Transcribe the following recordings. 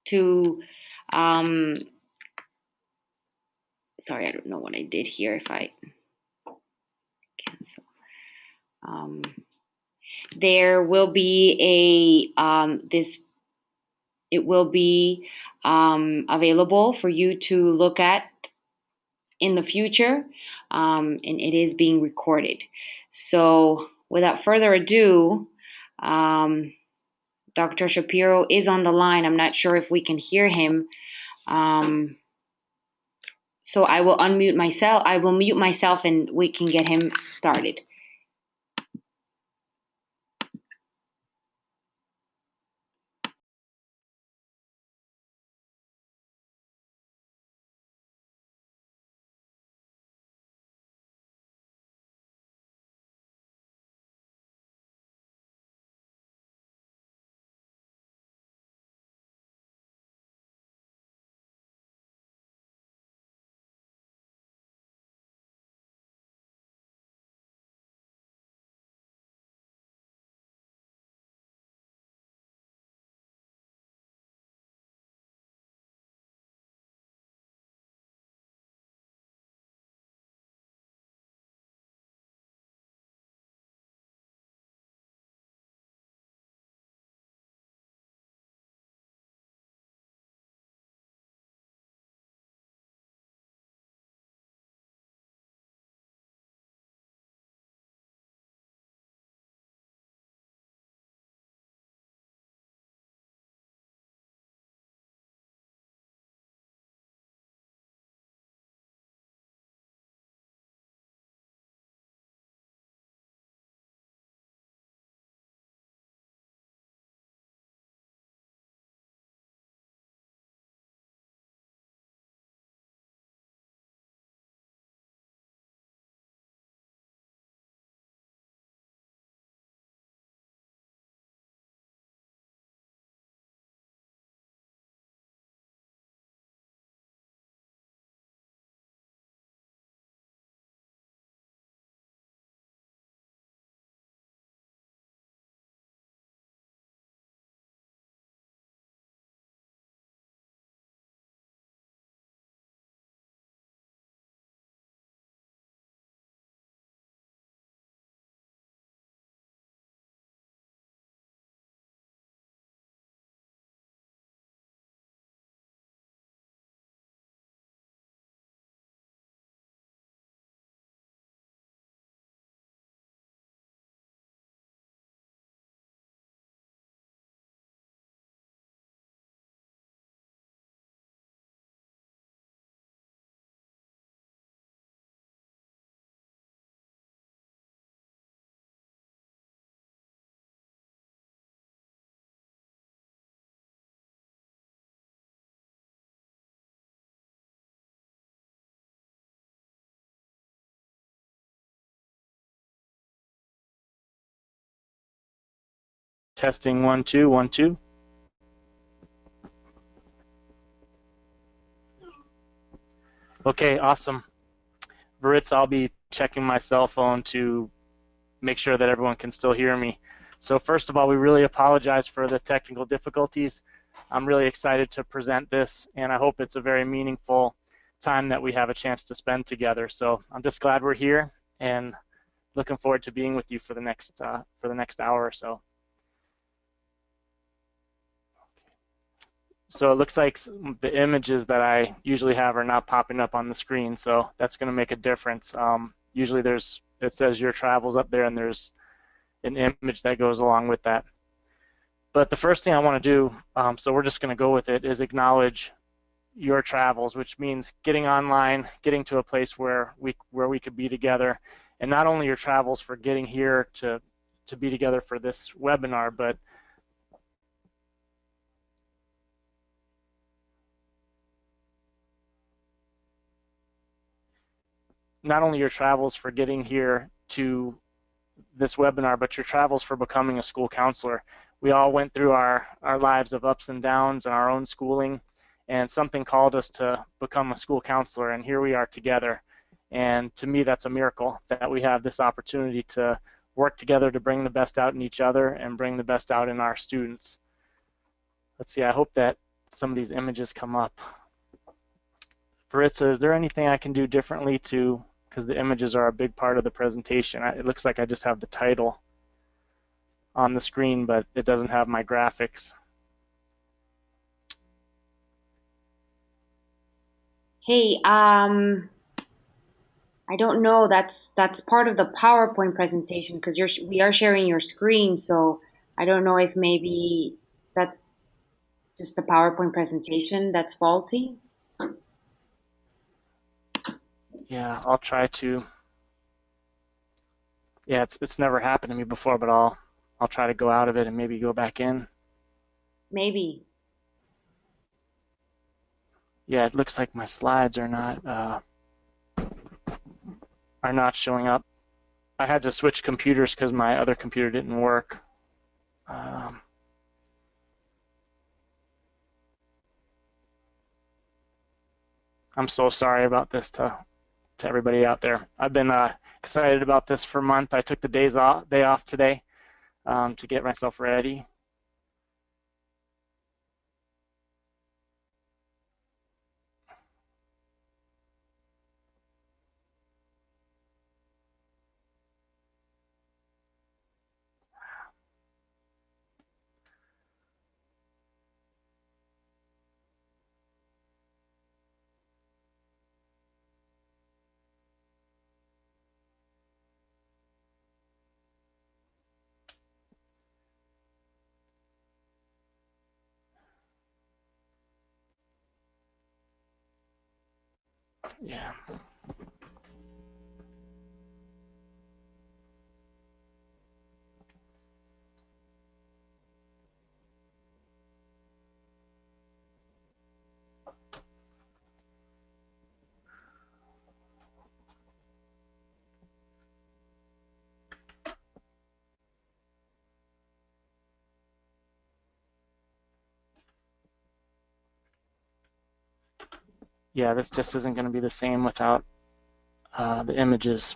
to sorry, I don't know what I did here. If I cancel, um, there will be this. It will be available for you to look at in the future, and it is being recorded. So, without further ado, um, Dr. Shapiro is on the line. I'm not sure if we can hear him. Um, so I will unmute myself. I will mute myself and we can get him started. Testing 1 2 1 2. Okay, awesome. Veritz, I'll be checking my cell phone to make sure that everyone can still hear me. So first of all, we really apologize for the technical difficulties. I'm really excited to present this, and I hope it's a very meaningful time that we have a chance to spend together. So I'm just glad we're here and looking forward to being with you for the next hour or so. So it looks like the images that I usually have are not popping up on the screen, so that's going to make a difference. Usually it says your travels up there and there's an image that goes along with that. But the first thing I want to do, so we're just going to go with it, is acknowledge your travels, which means getting online, getting to a place where we could be together, and not only your travels for getting here to be together for this webinar, but not only your travels for getting here to this webinar, but your travels for becoming a school counselor. We all went through our lives of ups and downs and our own schooling, and something called us to become a school counselor, and here we are together. And to me, that's a miracle that we have this opportunity to work together to bring the best out in each other and bring the best out in our students. Let's see, I hope that some of these images come up. Faritza, is there anything I can do differently to, because the images are a big part of the presentation. It looks like I just have the title on the screen, but it doesn't have my graphics. Hey, I don't know. That's part of the PowerPoint presentation because we are sharing your screen, so I don't know if maybe that's just the PowerPoint presentation that's faulty. Yeah, I'll try to. Yeah, it's never happened to me before, but I'll try to go out of it and maybe go back in. Maybe. Yeah, it looks like my slides are not showing up. I had to switch computers because my other computer didn't work. I'm so sorry about this to everybody out there. I've been excited about this for a month. I took the day off today to get myself ready. Yeah. Yeah, this just isn't going to be the same without the images.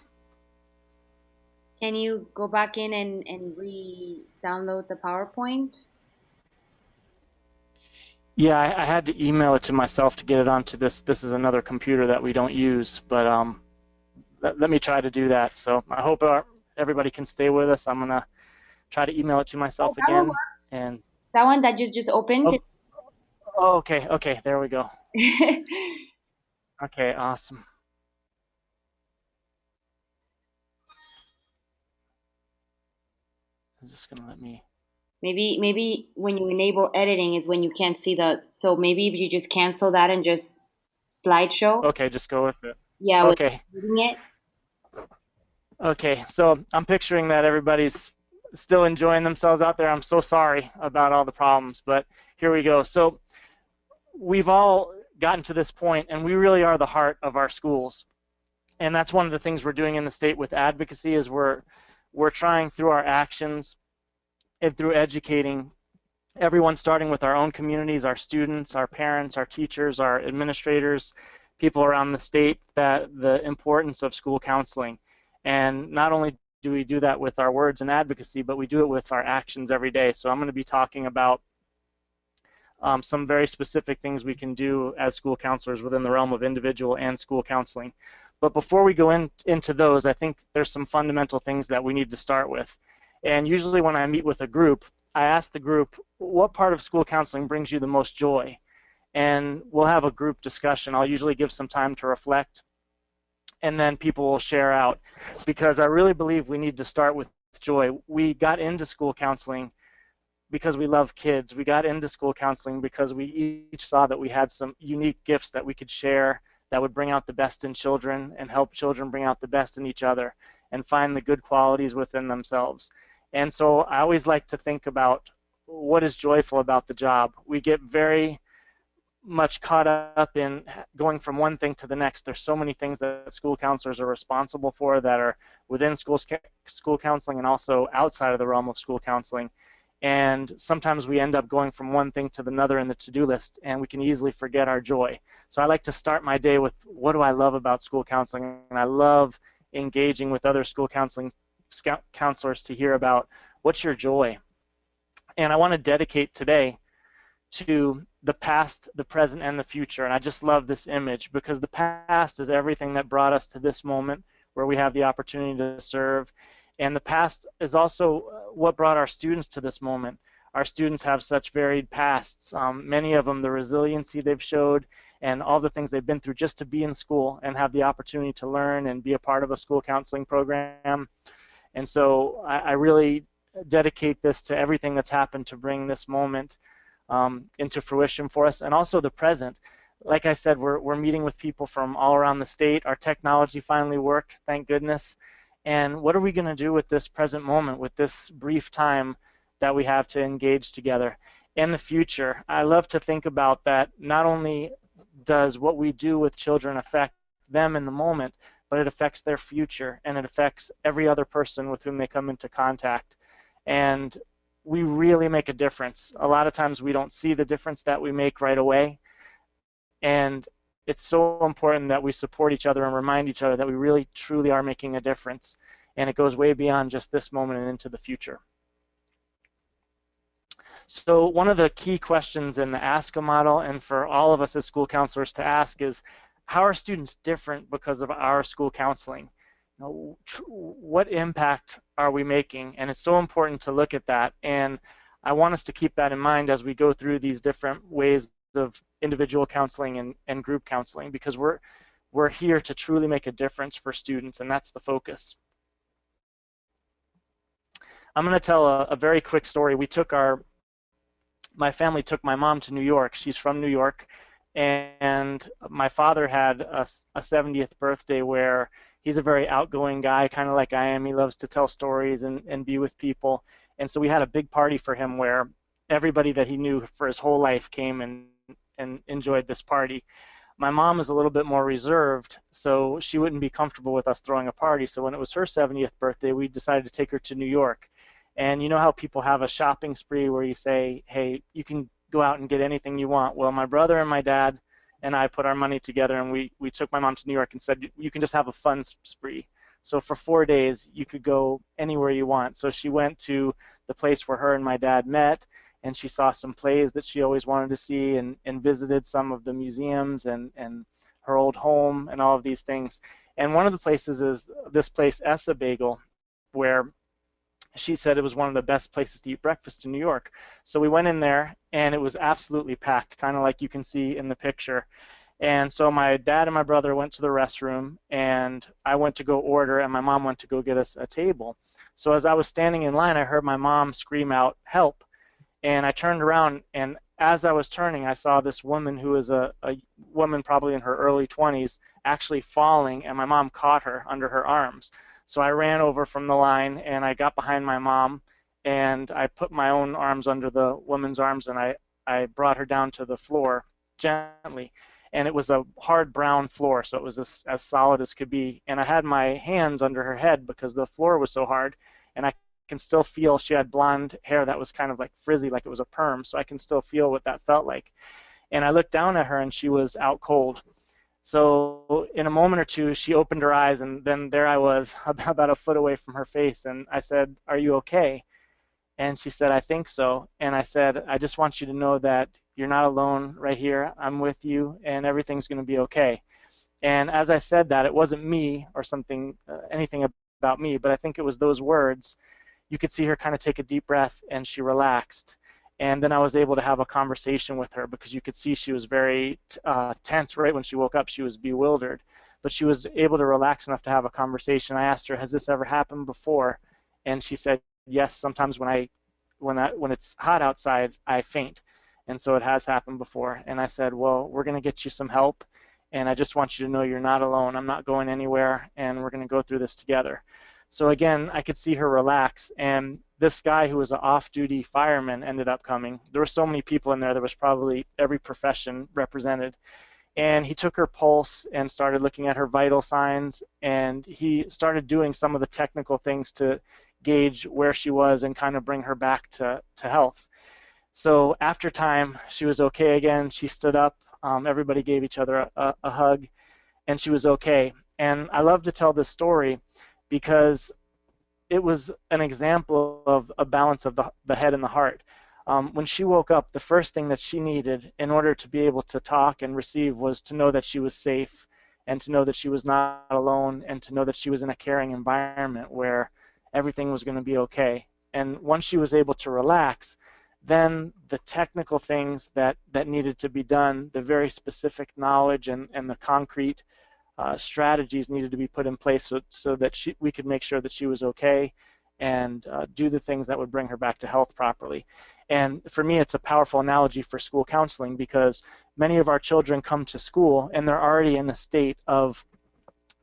Can you go back in and re-download the PowerPoint? Yeah, I had to email it to myself to get it onto this. This is another computer that we don't use, but let me try to do that. So I hope everybody can stay with us. I'm gonna try to email it to Oh, myself that one again. worked. And That one that just opened. oh, oh, okay, there we go. Okay, awesome. It's just gonna let me. Maybe when you enable editing is when you can't see so maybe if you just cancel that and just slideshow. Okay, just go with it. Yeah, with Okay, reading it. okay. So I'm picturing that everybody's still enjoying themselves out there. I'm so sorry about all the problems, but here we go. So we've all gotten to this point, and we really are the heart of our schools. And that's one of the things we're doing in the state with advocacy is we're trying through our actions and through educating everyone, starting with our own communities, our students, our parents, our teachers, our administrators, people around the state, that the importance of school counseling. And not only do we do that with our words and advocacy, but we do it with our actions every day. So I'm going to be talking about some very specific things we can do as school counselors within the realm of individual and school counseling. But before we go into those, I think there's some fundamental things that we need to start with. And usually when I meet with a group, I ask the group, what part of school counseling brings you the most joy? And we'll have a group discussion. I'll usually give some time to reflect, and then people will share out, because I really believe we need to start with joy. We got into school counseling because we love kids. We got into school counseling because we each saw that we had some unique gifts that we could share that would bring out the best in children and help children bring out the best in each other and find the good qualities within themselves. And so I always like to think about what is joyful about the job. We get very much caught up in going from one thing to the next. There's so many things that school counselors are responsible for that are within school counseling and also outside of the realm of school counseling. And sometimes we end up going from one thing to another in the to-do list, and we can easily forget our joy. So I like to start my day with, what do I love about school counseling? And I love engaging with other school counselors to hear about, what's your joy? And I want to dedicate today to the past, the present, and the future. And I just love this image because the past is everything that brought us to this moment where we have the opportunity to serve. And the past is also what brought our students to this moment. Our students have such varied pasts, many of them the resiliency they've showed and all the things they've been through just to be in school and have the opportunity to learn and be a part of a school counseling program. And so I really dedicate this to everything that's happened to bring this moment into fruition for us, and also the present. Like I said, we're meeting with people from all around the state. Our technology finally worked, thank goodness. And what are we going to do with this present moment, with this brief time that we have to engage together? In the future, I love to think about that not only does what we do with children affect them in the moment, but it affects their future, and it affects every other person with whom they come into contact. And we really make a difference. A lot of times we don't see the difference that we make right away, and it's so important that we support each other and remind each other that we really truly are making a difference, and it goes way beyond just this moment and into the future. So one of the key questions in the ASCA model, and for all of us as school counselors to ask, is how are students different because of our school counseling? You know, what impact are we making? And it's so important to look at that, and I want us to keep that in mind as we go through these different ways of individual counseling and group counseling, because we're here to truly make a difference for students, and that's the focus. I'm going to tell a very quick story. My family took my mom to New York. She's from New York, and my father had a 70th birthday where he's a very outgoing guy, kind of like I am. He loves to tell stories and be with people, and so we had a big party for him where everybody that he knew for his whole life came and enjoyed this party. My mom is a little bit more reserved, so she wouldn't be comfortable with us throwing a party. So when it was her 70th birthday, we decided to take her to New York. And you know how people have a shopping spree where you say, hey, you can go out and get anything you want. Well, my brother and my dad and I put our money together, and we took my mom to New York and said, you can just have a fun spree. So for 4 days, you could go anywhere you want. So she went to the place where her and my dad met, and she saw some plays that she always wanted to see, and visited some of the museums and her old home and all of these things. And one of the places is this place, Essa Bagel, where she said it was one of the best places to eat breakfast in New York. So we went in there, and it was absolutely packed, kind of like you can see in the picture. And so my dad and my brother went to the restroom, and I went to go order, and my mom went to go get us a table. So as I was standing in line, I heard my mom scream out, "Help!" And I turned around, and as I was turning, I saw this woman who was a woman probably in her early 20s actually falling, and my mom caught her under her arms. So I ran over from the line, and I got behind my mom, and I put my own arms under the woman's arms, and I brought her down to the floor gently. And it was a hard brown floor, so it was as solid as could be. And I had my hands under her head because the floor was so hard, and I can still feel she had blonde hair that was kind of like frizzy, like it was a perm, so I can still feel what that felt like. And I looked down at her, and she was out cold. So in a moment or two, she opened her eyes, and then there I was, about a foot away from her face, and I said, "Are you okay?" And she said, "I think so." And I said, "I just want you to know that you're not alone right here. I'm with you, and everything's going to be okay." And as I said that, it wasn't me or something, anything about me, but I think it was those words. You could see her kind of take a deep breath, and she relaxed. And then I was able to have a conversation with her because you could see she was very tense right when she woke up. She was bewildered, but she was able to relax enough to have a conversation. I asked her, "Has this ever happened before?" And she said, "Yes, sometimes when it's hot outside, I faint." And so it has happened before. And I said, "Well, we're going to get you some help, and I just want you to know you're not alone. I'm not going anywhere, and we're going to go through this together." So again, I could see her relax, and this guy who was an off-duty fireman ended up coming. There were so many people in there. There was probably every profession represented. And he took her pulse and started looking at her vital signs, and he started doing some of the technical things to gauge where she was and kind of bring her back to health. So after time, she was okay again. She stood up. Everybody gave each other a hug, and she was okay. And I love to tell this story because it was an example of a balance of the head and the heart. When she woke up, the first thing that she needed in order to be able to talk and receive was to know that she was safe and to know that she was not alone and to know that she was in a caring environment where everything was going to be okay. And once she was able to relax, then the technical things that needed to be done, the very specific knowledge and the concrete strategies needed to be put in place so that we could make sure that she was okay and do the things that would bring her back to health properly. And for me, it's a powerful analogy for school counseling because many of our children come to school and they're already in a state of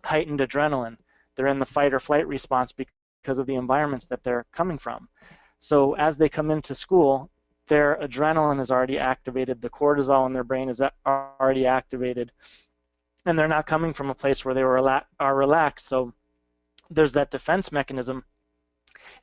heightened adrenaline. They're in the fight or flight response because of the environments that they're coming from. So as they come into school, their adrenaline is already activated, the cortisol in their brain is already activated, and they're not coming from a place where they are relaxed. So there's that defense mechanism.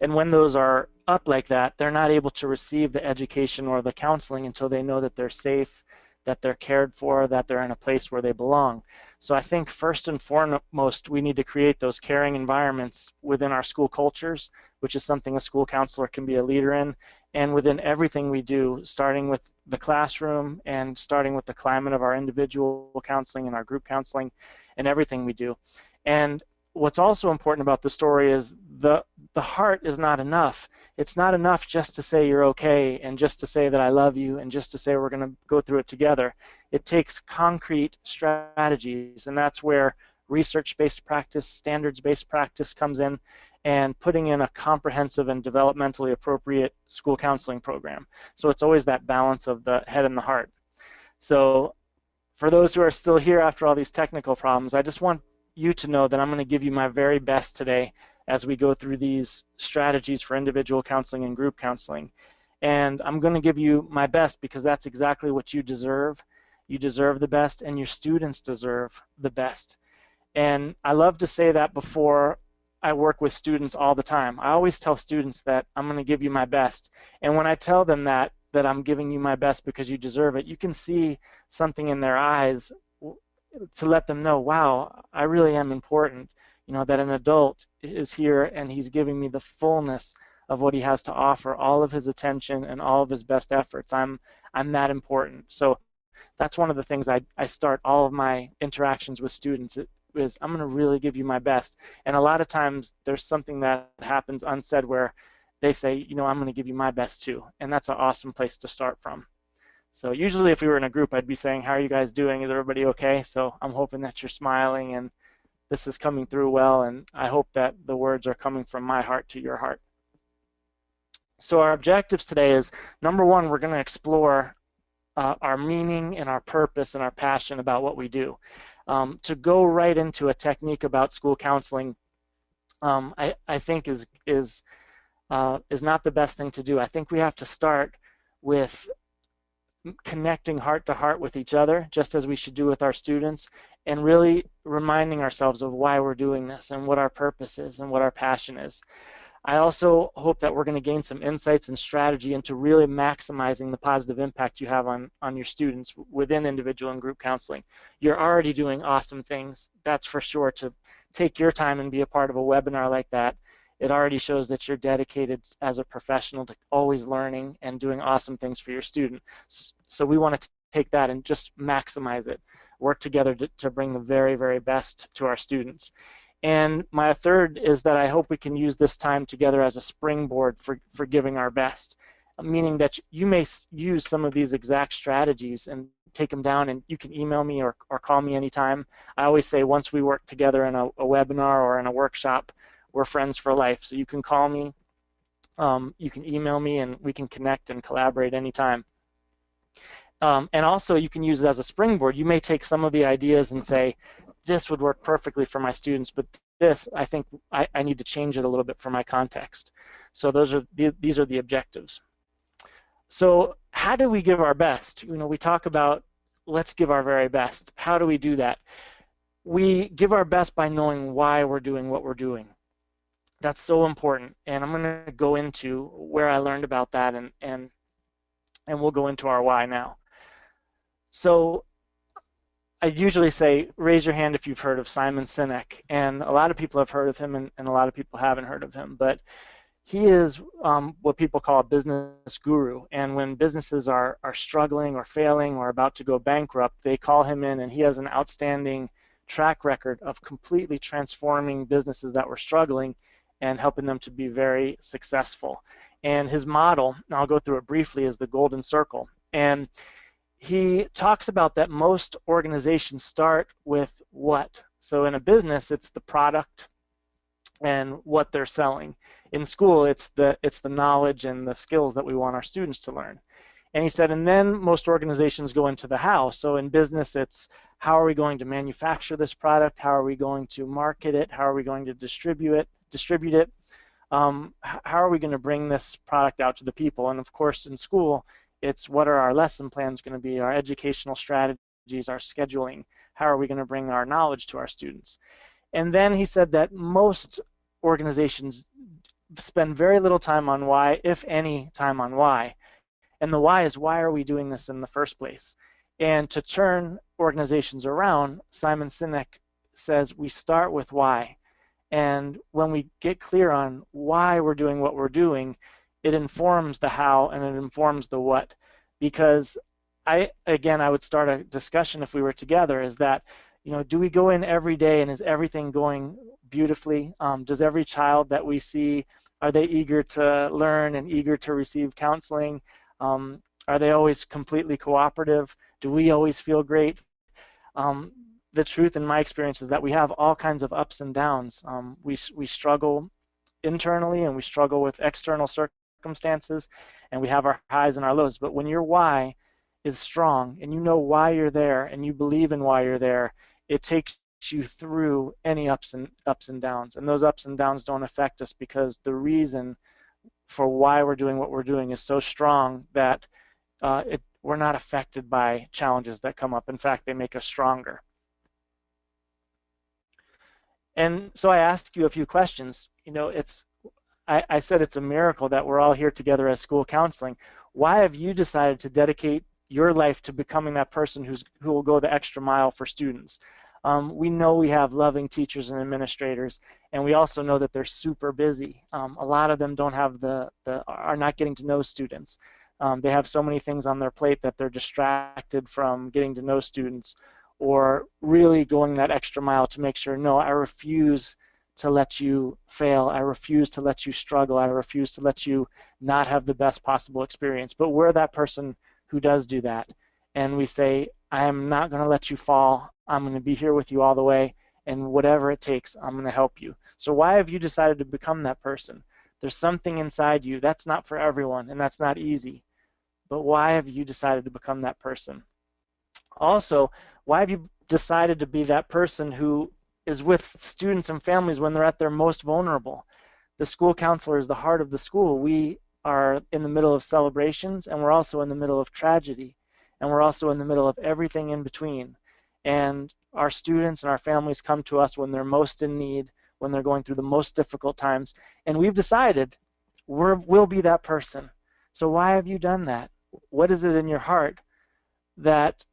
And when those are up like that, they're not able to receive the education or the counseling until they know that they're safe, that they're cared for, that they're in a place where they belong. So I think first and foremost, we need to create those caring environments within our school cultures, which is something a school counselor can be a leader in, and within everything we do, starting with the classroom and starting with the climate of our individual counseling and our group counseling and everything we do. And what's also important about the story is the heart is not enough. It's not enough just to say you're okay and just to say that I love you and just to say we're going to go through it together. It takes concrete strategies, and that's where research-based practice, standards-based practice comes in, and putting in a comprehensive and developmentally appropriate school counseling program. So it's always that balance of the head and the heart. So for those who are still here after all these technical problems, I just want you to know that I'm going to give you my very best today as we go through these strategies for individual counseling and group counseling. And I'm going to give you my best because that's exactly what you deserve. You deserve the best, and your students deserve the best. And I love to say that before I work with students all the time. I always tell students that I'm going to give you my best. And when I tell them that I'm giving you my best because you deserve it, you can see something in their eyes to let them know, wow, I really am important, that an adult is here and he's giving me the fullness of what he has to offer, all of his attention and all of his best efforts. I'm that important. So that's one of the things I start all of my interactions with students is I'm going to really give you my best. And a lot of times there's something that happens unsaid where they say, I'm going to give you my best too. And that's an awesome place to start from. So usually if we were in a group, I'd be saying, how are you guys doing? Is everybody okay? So I'm hoping that you're smiling and this is coming through well, and I hope that the words are coming from my heart to your heart. So our objectives today is, number one, we're going to explore our meaning and our purpose and our passion about what we do. To go right into a technique about school counseling, I think is not the best thing to do. I think we have to start with connecting heart to heart with each other, just as we should do with our students, and really reminding ourselves of why we're doing this and what our purpose is and what our passion is. I also hope that we're going to gain some insights and strategy into really maximizing the positive impact you have on your students within individual and group counseling. You're already doing awesome things, that's for sure. To take your time and be a part of a webinar like that, it already shows that you're dedicated as a professional to always learning and doing awesome things for your student. So we want to take that and just maximize it, work together to bring the very, very best to our students. And my third is that I hope we can use this time together as a springboard for giving our best, meaning that you may use some of these exact strategies and take them down, and you can email me or call me anytime. I always say once we work together in a webinar or in a workshop, we're friends for life. So you can call me, you can email me, and we can connect and collaborate anytime. And also you can use it as a springboard. You may take some of the ideas and say, this would work perfectly for my students, but this, I think I need to change it a little bit for my context. So these are the objectives. So how do we give our best? We talk about let's give our very best. How do we do that? We give our best by knowing why we're doing what we're doing. That's so important, and I'm going to go into where I learned about that, and we'll go into our why now. So I usually say, raise your hand if you've heard of Simon Sinek, and a lot of people have heard of him, and a lot of people haven't heard of him. But he is what people call a business guru. And when businesses are struggling or failing or about to go bankrupt, they call him in, and he has an outstanding track record of completely transforming businesses that were struggling and helping them to be very successful. And his model, and I'll go through it briefly, is the golden circle. And he talks about that most organizations start with what? So in a business, it's the product and what they're selling. In school, it's the knowledge and the skills that we want our students to learn. And he said, and then most organizations go into the how. So in business, it's how are we going to manufacture this product? How are we going to market it? How are we going to distribute it? How are we going to bring this product out to the people? And of course, in school, it's what are our lesson plans going to be, our educational strategies, our scheduling? How are we going to bring our knowledge to our students? And then he said that most organizations spend very little time on why, if any time on why. And the why is, why are we doing this in the first place? And to turn organizations around, Simon Sinek says we start with why. And when we get clear on why we're doing what we're doing, it informs the how and it informs the what. Because I would start a discussion if we were together, is that, do we go in every day and is everything going beautifully? Does every child that we see, are they eager to learn and eager to receive counseling? Are they always completely cooperative? Do we always feel great? The truth in my experience is that we have all kinds of ups and downs. We struggle internally and we struggle with external circumstances, and we have our highs and our lows. But when your why is strong and you know why you're there and you believe in why you're there, it takes you through any ups and downs. And those ups and downs don't affect us because the reason for why we're doing what we're doing is so strong that we're not affected by challenges that come up. In fact, they make us stronger. And so I asked you a few questions. I said it's a miracle that we're all here together as school counseling. Why have you decided to dedicate your life to becoming that person who will go the extra mile for students? We know we have loving teachers and administrators, and we also know that they're super busy. A lot of them don't have are not getting to know students. They have so many things on their plate that they're distracted from getting to know students, or really going that extra mile to make sure, no, I refuse to let you fail. I refuse to let you struggle. I refuse to let you not have the best possible experience. But we're that person who does do that. And we say, I am not going to let you fall. I'm going to be here with you all the way. And whatever it takes, I'm going to help you. So why have you decided to become that person? There's something inside you. That's not for everyone, and that's not easy. But why have you decided to become that person? Also, why have you decided to be that person who is with students and families when they're at their most vulnerable? The school counselor is the heart of the school. We are in the middle of celebrations, and we're also in the middle of tragedy, and we're also in the middle of everything in between. And our students and our families come to us when they're most in need, when they're going through the most difficult times, and we've decided we'll be that person. So why have you done that? What is it in your heart that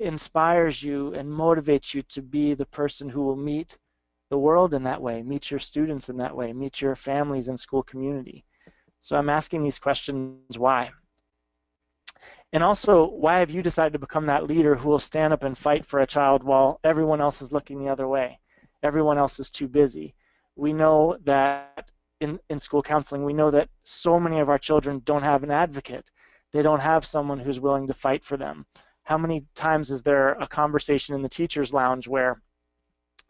inspires you and motivates you to be the person who will meet the world in that way, meet your students in that way, meet your families and school community? So I'm asking these questions, why? And also, why have you decided to become that leader who will stand up and fight for a child while everyone else is looking the other way? Everyone else is too busy. We know that in school counseling, we know that so many of our children don't have an advocate. They don't have someone who's willing to fight for them. How many times is there a conversation in the teacher's lounge where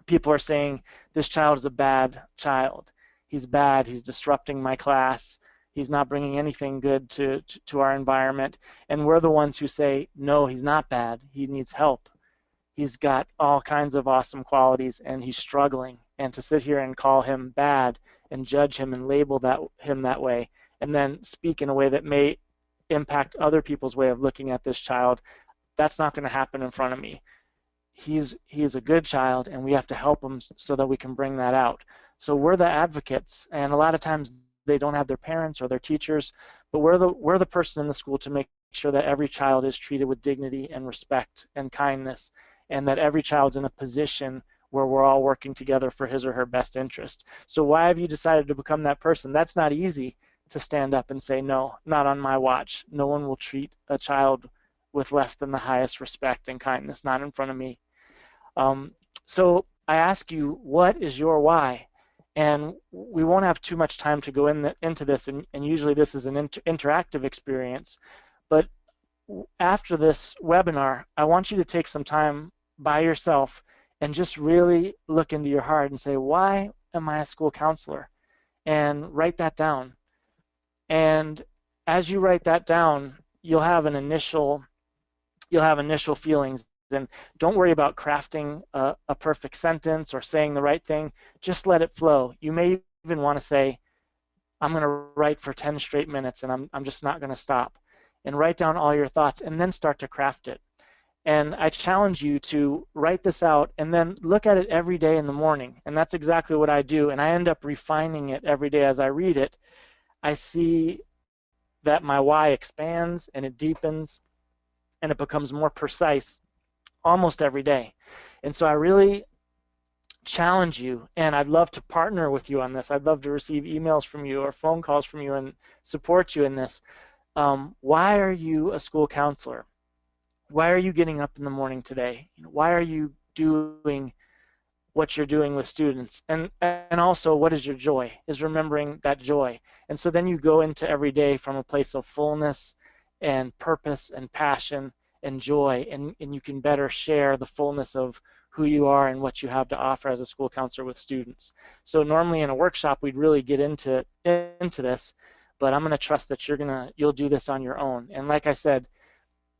people are saying, this child is a bad child. He's bad. He's disrupting my class. He's not bringing anything good to our environment. And we're the ones who say, no, he's not bad. He needs help. He's got all kinds of awesome qualities, and he's struggling. And to sit here and call him bad and judge him and label him that way, and then speak in a way that may impact other people's way of looking at this child, that's not going to happen in front of me. He is a good child, and we have to help him so that we can bring that out. So we're the advocates, and a lot of times they don't have their parents or their teachers, but we're the person in the school to make sure that every child is treated with dignity and respect and kindness, and that every child's in a position where we're all working together for his or her best interest. So why have you decided to become that person? That's not easy to stand up and say, no, not on my watch. No one will treat a child with less than the highest respect and kindness, not in front of me. Um, so I ask you, what is your why? And we won't have too much time to go into this, and usually this is an interactive experience. But after this webinar, I want you to take some time by yourself and just really look into your heart and say, why am I a school counselor? And write that down. And as you write that down, you'll have initial feelings. And don't worry about crafting a perfect sentence or saying the right thing. Just let it flow. You may even want to say, I'm going to write for 10 straight minutes, and I'm just not going to stop. And write down all your thoughts, and then start to craft it. And I challenge you to write this out and then look at it every day in the morning. And that's exactly what I do. And I end up refining it every day as I read it. I see that my why expands and it deepens and it becomes more precise almost every day. And so I really challenge you, and I'd love to partner with you on this. I'd love to receive emails from you or phone calls from you and support you in this. Why are you a school counselor? Why are you getting up in the morning today? Why are you doing what you're doing with students? And also, what is your joy? Is remembering that joy. And so then you go into every day from a place of fullness and purpose and passion and joy, and you can better share the fullness of who you are and what you have to offer as a school counselor with students. So normally in a workshop we'd really get into this, but I'm going to trust that you'll do this on your own. And like I said,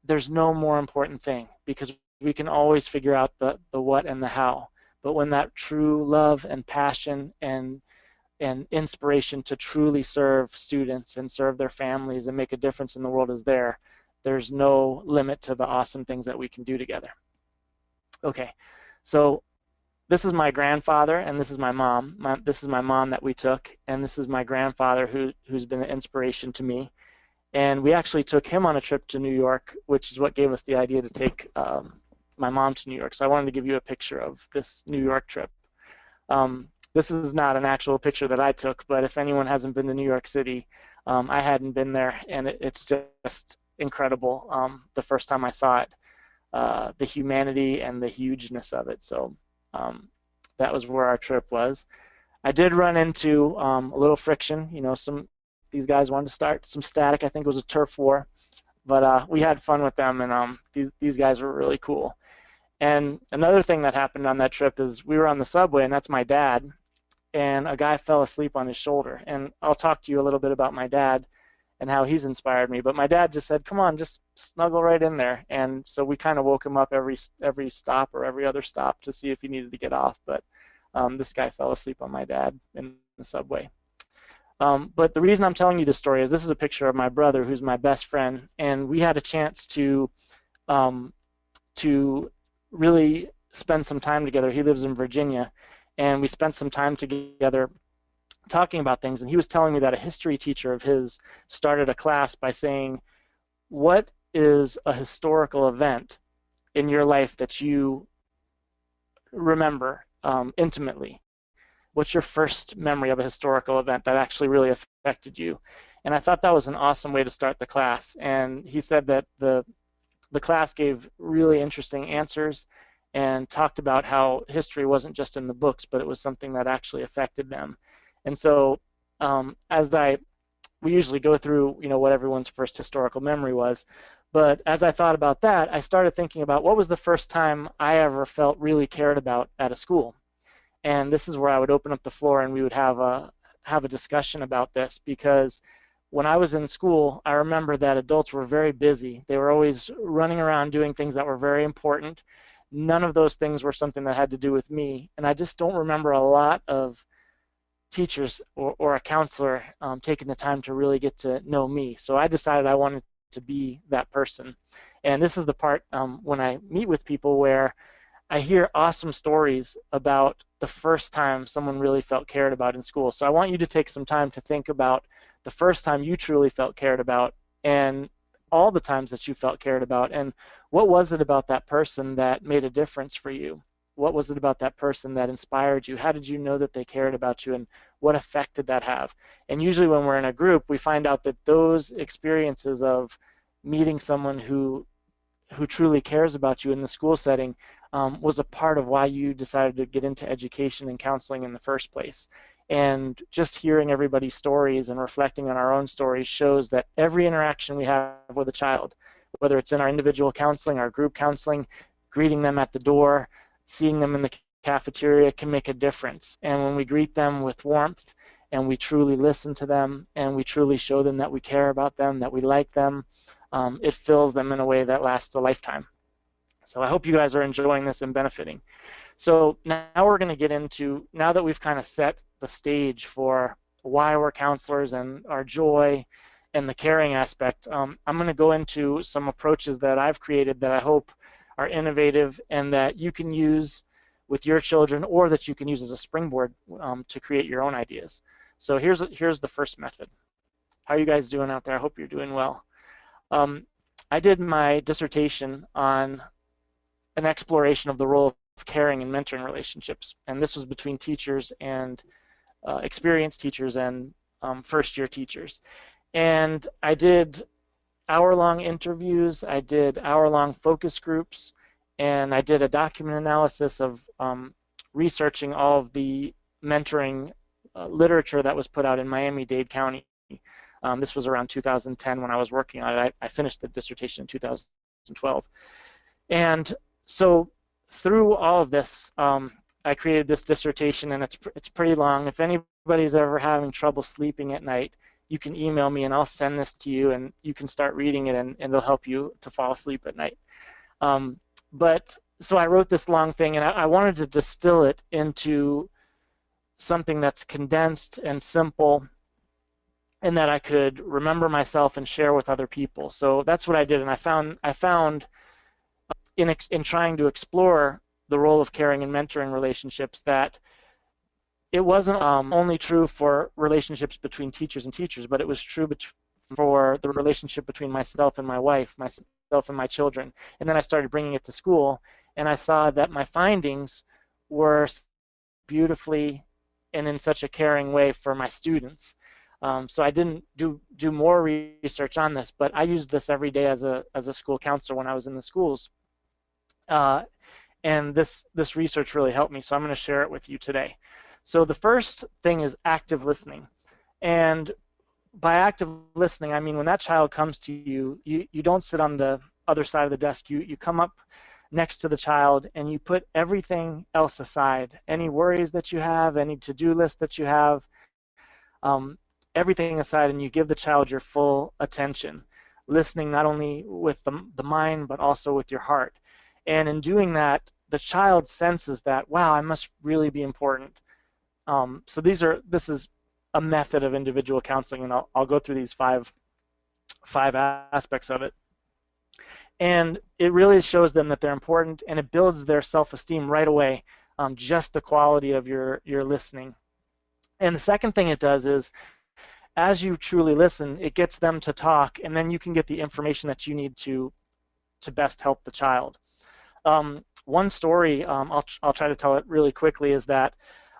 there's no more important thing, because we can always figure out the what and the how. But when that true love and passion and inspiration to truly serve students and serve their families and make a difference in the world is there, there's no limit to the awesome things that we can do together. Okay, so this is my grandfather and this is my mom. This is my mom that we took, and this is my grandfather who's been an inspiration to me. And we actually took him on a trip to New York, which is what gave us the idea to take my mom to New York. So I wanted to give you a picture of this New York trip. This is not an actual picture that I took, but if anyone hasn't been to New York City, I hadn't been there, and it's just incredible the first time I saw it, the humanity and the hugeness of it. So that was where our trip was. I did run into a little friction. These guys wanted to start some static. I think it was a turf war, but we had fun with them, and these guys were really cool. And another thing that happened on that trip is we were on the subway, and that's my dad, and a guy fell asleep on his shoulder. And I'll talk to you a little bit about my dad and how he's inspired me. But my dad just said, come on, just snuggle right in there. And so we kind of woke him up every stop or every other stop to see if he needed to get off. But this guy fell asleep on my dad in the subway. But the reason I'm telling you this story is this is a picture of my brother, who's my best friend, and we had a chance to really spend some time together. He lives in Virginia, and we spent some time together talking about things, and he was telling me that a history teacher of his started a class by saying, what is a historical event in your life that you remember intimately? What's your first memory of a historical event that actually really affected you? And I thought that was an awesome way to start the class. And he said that the class gave really interesting answers and talked about how history wasn't just in the books, but it was something that actually affected them. And so we usually go through, what everyone's first historical memory was. But as I thought about that, I started thinking about what was the first time I ever felt really cared about at a school. And this is where I would open up the floor and we would have a discussion about this, because when I was in school, I remember that adults were very busy. They were always running around doing things that were very important. None of those things were something that had to do with me. And I just don't remember a lot of teachers or a counselor taking the time to really get to know me. So I decided I wanted to be that person. And this is the part when I meet with people where I hear awesome stories about the first time someone really felt cared about in school. So I want you to take some time to think about the first time you truly felt cared about, and all the times that you felt cared about, and what was it about that person that made a difference for you? What was it about that person that inspired you? How did you know that they cared about you, and what effect did that have? And usually when we're in a group, we find out that those experiences of meeting someone who truly cares about you in the school setting was a part of why you decided to get into education and counseling in the first place. And just hearing everybody's stories and reflecting on our own stories shows that every interaction we have with a child, whether it's in our individual counseling, our group counseling, greeting them at the door, seeing them in the cafeteria, can make a difference. And when we greet them with warmth and we truly listen to them and we truly show them that we care about them, that we like them, it fills them in a way that lasts a lifetime. So I hope you guys are enjoying this and benefiting. So now we're going to get into, now that we've kind of set the stage for why we're counselors and our joy and the caring aspect, I'm going to go into some approaches that I've created that I hope are innovative and that you can use with your children, or that you can use as a springboard to create your own ideas. So here's the first method. How are you guys doing out there? I hope you're doing well. I did my dissertation on an exploration of the role of caring and mentoring relationships, and this was between teachers and experienced teachers and first-year teachers. And I did hour-long interviews, I did hour-long focus groups, and I did a document analysis of researching all of the mentoring literature that was put out in Miami-Dade County. This was around 2010 when I was working on it. I finished the dissertation in 2012. And so through all of this, I created this dissertation, and it's pretty long. If anybody's ever having trouble sleeping at night, you can email me and I'll send this to you, and you can start reading it, and it'll help you to fall asleep at night. But so I wrote this long thing, and I wanted to distill it into something that's condensed and simple, and that I could remember myself and share with other people. So that's what I did, and I found in trying to explore the role of caring and mentoring relationships that it wasn't only true for relationships between teachers and teachers, but it was true for the relationship between myself and my wife, myself and my children. And then I started bringing it to school, and I saw that my findings were beautifully and in such a caring way for my students. So I didn't do more research on this, but I used this every day as a school counselor when I was in the schools. And this research really helped me, so I'm going to share it with you today. So the first thing is active listening. And by active listening, I mean when that child comes to you, you don't sit on the other side of the desk. You come up next to the child and you put everything else aside, any worries that you have, any to-do list that you have, everything aside, and you give the child your full attention, listening not only with the mind but also with your heart. And in doing that, the child senses that, wow, I must really be important. So this is a method of individual counseling, and I'll go through these five aspects of it. And it really shows them that they're important, and it builds their self-esteem right away, just the quality of your listening. And the second thing it does is, as you truly listen, it gets them to talk, and then you can get the information that you need to best help the child. One story, I'll try to tell it really quickly, is that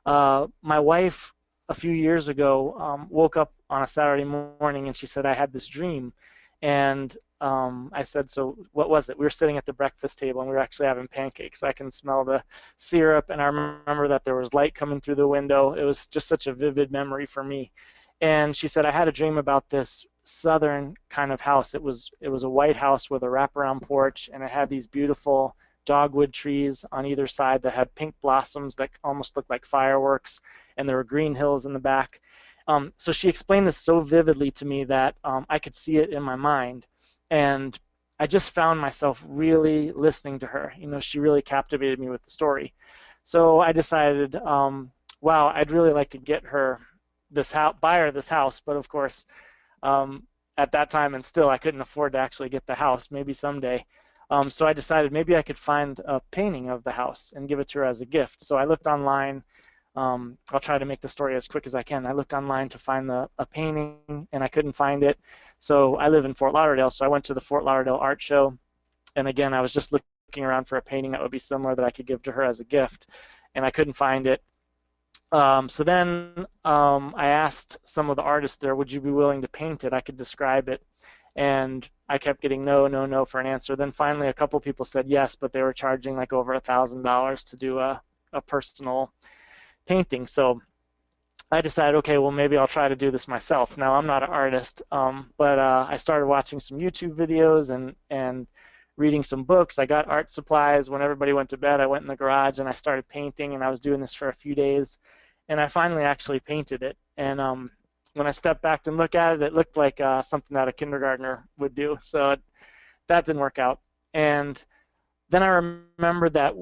my wife a few years ago woke up on a Saturday morning and she said, I had this dream. And I said, so what was it? We were sitting at the breakfast table and we were actually having pancakes. I can smell the syrup, and I remember that there was light coming through the window. It was just such a vivid memory for me. And she said, I had a dream about this southern kind of house. It was a white house with a wraparound porch, and it had these beautiful dogwood trees on either side that had pink blossoms that almost looked like fireworks, and there were green hills in the back. So she explained this so vividly to me that I could see it in my mind, and I just found myself really listening to her. You know, she really captivated me with the story. So I decided, wow, I'd really like to get her this house, buy her this house, but of course, at that time and still, I couldn't afford to actually get the house. Maybe someday. So I decided maybe I could find a painting of the house and give it to her as a gift. So I looked online. I'll try to make the story as quick as I can. I looked online to find a painting, and I couldn't find it. So I live in Fort Lauderdale, so I went to the Fort Lauderdale Art Show. And again, I was just looking looking around for a painting that would be similar that I could give to her as a gift, and I couldn't find it. So then I asked some of the artists there, would you be willing to paint it? I could describe it. And I kept getting no, no, no for an answer. Then finally a couple people said yes, but they were charging like over $1,000 to do a personal painting. So I decided, okay, well, maybe I'll try to do this myself. Now, I'm not an artist, but I started watching some YouTube videos and reading some books. I got art supplies. When everybody went to bed, I went in the garage and I started painting, and I was doing this for a few days, and I finally actually painted it. And when I stepped back and looked at it, it looked like something that a kindergartner would do. So that didn't work out. And then I remember that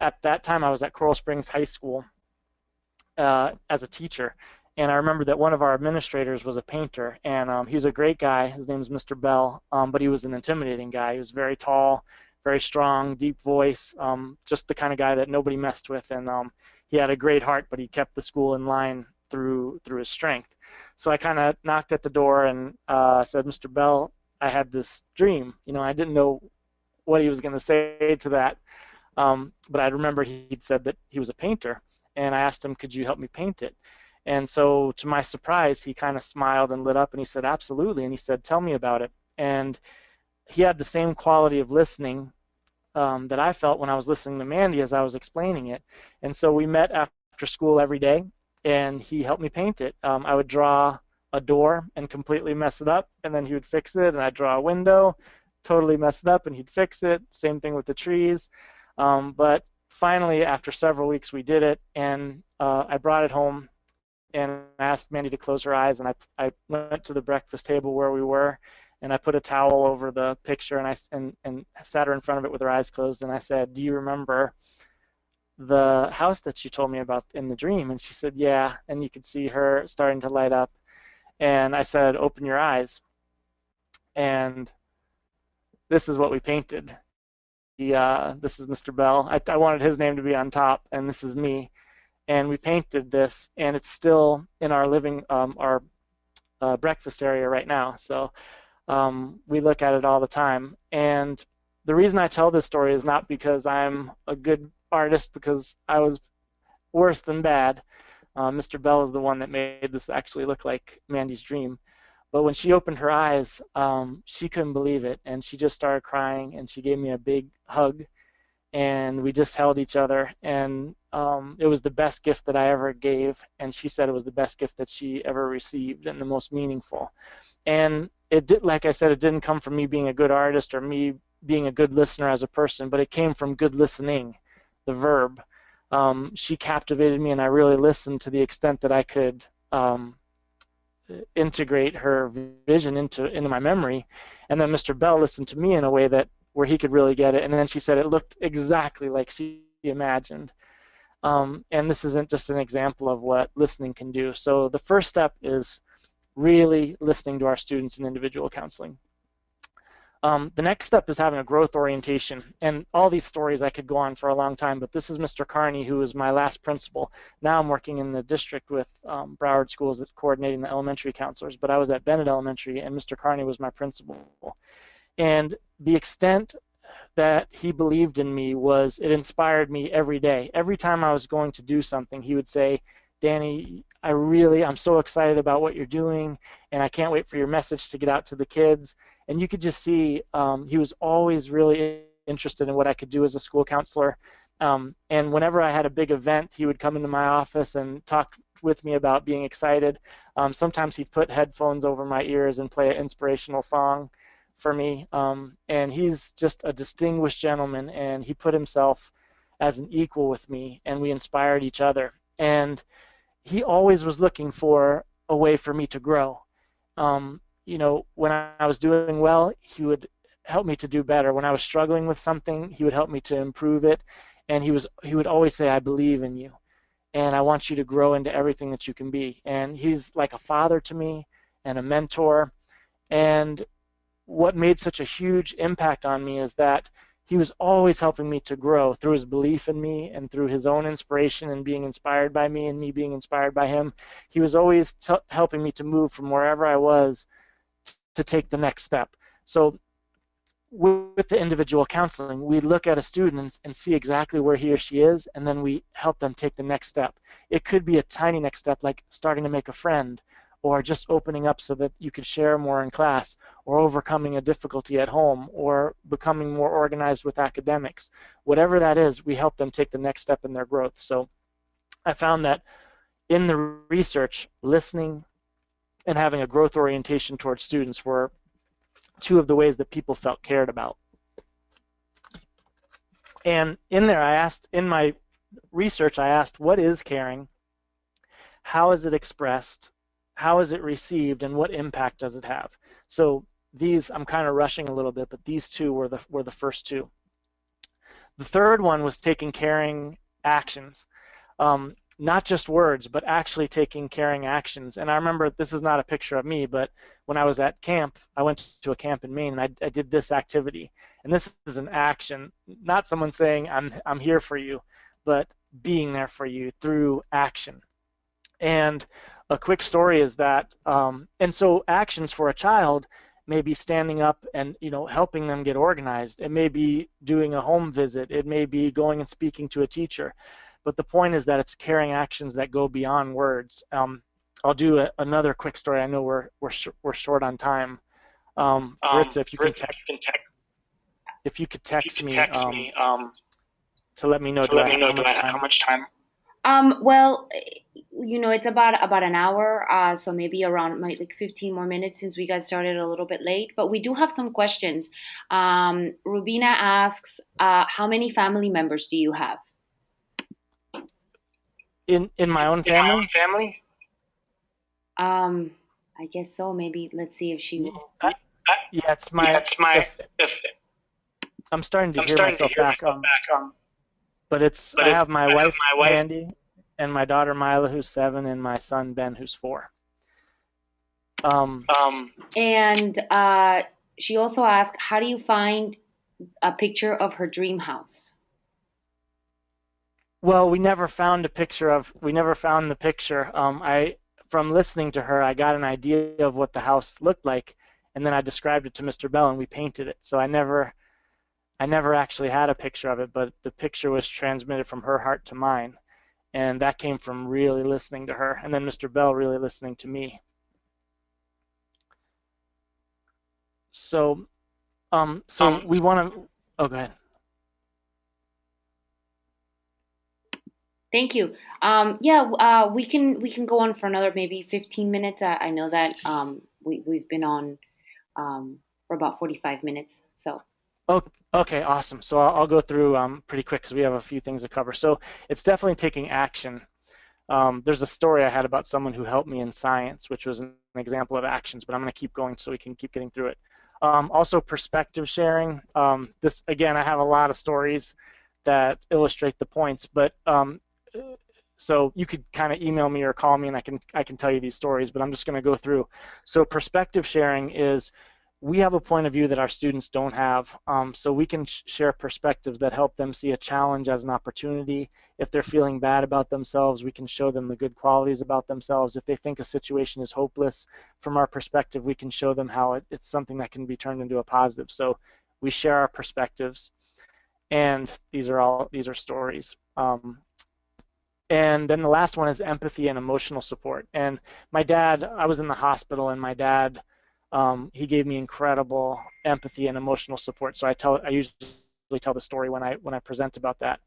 at that time I was at Coral Springs High School as a teacher, and I remember that one of our administrators was a painter, and he was a great guy. His name was Mr. Bell, but he was an intimidating guy. He was very tall, very strong, deep voice, just the kind of guy that nobody messed with, and he had a great heart, but he kept the school in line through his strength. So I kind of knocked at the door and said, Mr. Bell, I had this dream. I didn't know what he was going to say to that, but I remember he'd said that he was a painter, and I asked him, could you help me paint it? And so to my surprise, he kind of smiled and lit up, and he said, absolutely. And he said, tell me about it. And he had the same quality of listening that I felt when I was listening to Mandy as I was explaining it. And so we met after school every day, and he helped me paint it. I would draw a door and completely mess it up, and then he would fix it, and I'd draw a window, totally mess it up, and he'd fix it. Same thing with the trees. But finally, after several weeks, we did it, and I brought it home and I asked Mandy to close her eyes, and I went to the breakfast table where we were, and I put a towel over the picture, and I sat her in front of it with her eyes closed, and I said, do you remember the house that you told me about in the dream? And she said, yeah, and you could see her starting to light up. And I said, open your eyes. And this is what we painted. This is Mr. Bell. I wanted his name to be on top, and this is me. And we painted this, and it's still in our our breakfast area right now. So we look at it all the time. And the reason I tell this story is not because I'm a good artist, because I was worse than bad. Mr. Bell is the one that made this actually look like Mandy's dream. But when she opened her eyes, she couldn't believe it, and she just started crying, and she gave me a big hug, and we just held each other, and it was the best gift that I ever gave, and she said it was the best gift that she ever received and the most meaningful. And it did, like I said, it didn't come from me being a good artist or me being a good listener as a person, but it came from good listening, the verb. She captivated me, and I really listened to the extent that I could integrate her vision into my memory. And then Mr. Bell listened to me in a way that where he could really get it. And then she said it looked exactly like she imagined. And this isn't just an example of what listening can do. So the first step is really listening to our students in individual counseling. The next step is having a growth orientation. And all these stories I could go on for a long time, but this is Mr. Carney, who was my last principal. Now I'm working in the district with Broward Schools at coordinating the elementary counselors, but I was at Bennett Elementary, and Mr. Carney was my principal. And the extent that he believed in me was, it inspired me every day. Every time I was going to do something, he would say, Danny, I'm so excited about what you're doing, and I can't wait for your message to get out to the kids. And you could just see he was always really interested in what I could do as a school counselor. And whenever I had a big event, he would come into my office and talk with me about being excited. Sometimes he'd put headphones over my ears and play an inspirational song for me. And he's just a distinguished gentleman, and he put himself as an equal with me, and we inspired each other. And he always was looking for a way for me to grow. When I was doing well, he would help me to do better. When I was struggling with something, he would help me to improve it. And he would always say, I believe in you, and I want you to grow into everything that you can be. And he's like a father to me and a mentor. And what made such a huge impact on me is that he was always helping me to grow through his belief in me and through his own inspiration and being inspired by me and me being inspired by him. He was always helping me to move from wherever I was to take the next step. So with the individual counseling, we look at a student and see exactly where he or she is, and then we help them take the next step. It could be a tiny next step, like starting to make a friend, or just opening up so that you can share more in class, or overcoming a difficulty at home, or becoming more organized with academics. Whatever that is, we help them take the next step in their growth. So I found that in the research, listening and having a growth orientation towards students were two of the ways that people felt cared about. And in there, in my research, I asked, what is caring? How is it expressed? How is it received? And what impact does it have? So these, I'm kind of rushing a little bit, but these two were the first two. The third one was taking caring actions. Not just words, but actually taking caring actions. And I remember, this is not a picture of me, but when I was at camp, I went to a camp in Maine, and I did this activity. And this is an action, not someone saying, I'm here for you, but being there for you through action. And a quick story is that, and so actions for a child may be standing up and helping them get organized. It may be doing a home visit. It may be going and speaking to a teacher. But the point is that it's caring actions that go beyond words. I'll do another quick story. I know we're short on time. Maritza, if you could text me to let me know, do I have how much time? Well, it's about an hour, so maybe around like 15 more minutes since we got started a little bit late. But we do have some questions. Rubina asks, how many family members do you have? In my own family? I guess so. Maybe let's see if she. Yeah, it's my. If I'm starting to hear myself back. But I have my wife Mandy, and my daughter Mila, who's 7, and my son Ben, who's 4. And she also asked, how do you find a picture of her dream house? Well, we never found the picture. From listening to her, I got an idea of what the house looked like, and then I described it to Mr. Bell, and we painted it. So I never actually had a picture of it, but the picture was transmitted from her heart to mine, and that came from really listening to her, and then Mr. Bell really listening to me. So, we want to. Oh, go ahead. Thank you. We can go on for another maybe 15 minutes. I know that we've been on for about 45 minutes. So. Okay, awesome. So I'll go through pretty quick because we have a few things to cover. So it's definitely taking action. There's a story I had about someone who helped me in science, which was an example of actions, but I'm going to keep going so we can keep getting through it. Also, perspective sharing. This, again, I have a lot of stories that illustrate the points, but so you could kind of email me or call me, and I can tell you these stories, but I'm just going to go through. So perspective sharing is, we have a point of view that our students don't have, so we can share perspectives that help them see a challenge as an opportunity. If they're feeling bad about themselves, we can show them the good qualities about themselves. If they think a situation is hopeless, from our perspective, we can show them how it's something that can be turned into a positive. So we share our perspectives, and these are stories. And then the last one is empathy and emotional support. And my dad, I was in the hospital, and my dad, he gave me incredible empathy and emotional support. So I usually tell the story when I present about that.